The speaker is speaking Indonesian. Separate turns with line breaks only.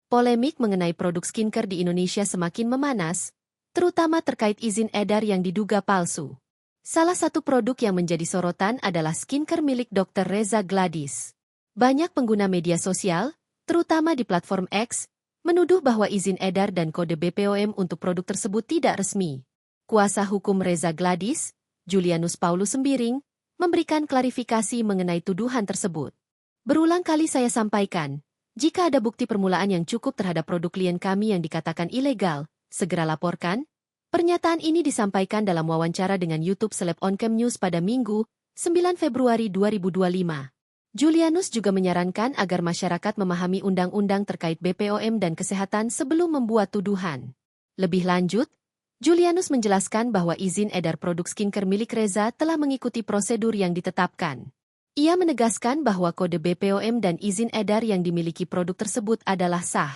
Polemik mengenai produk skincare di Indonesia semakin memanas, terutama terkait izin edar yang diduga palsu. Salah satu produk yang menjadi sorotan adalah skincare milik Dr. Reza Gladys. Banyak pengguna media sosial, terutama di platform X, menuduh bahwa izin edar dan kode BPOM untuk produk tersebut tidak resmi. Kuasa hukum Reza Gladys, Julianus Paulus Sembiring, memberikan klarifikasi mengenai tuduhan tersebut. Berulang kali saya sampaikan, jika ada bukti permulaan yang cukup terhadap produk klien kami yang dikatakan ilegal, segera laporkan. Pernyataan ini disampaikan dalam wawancara dengan YouTube Seleb Oncam News pada Minggu, 9 Februari 2025. Julianus juga menyarankan agar masyarakat memahami undang-undang terkait BPOM dan kesehatan sebelum membuat tuduhan. Lebih lanjut, Julianus menjelaskan bahwa izin edar produk skincare milik Reza telah mengikuti prosedur yang ditetapkan. Ia menegaskan bahwa kode BPOM dan izin edar yang dimiliki produk tersebut adalah sah.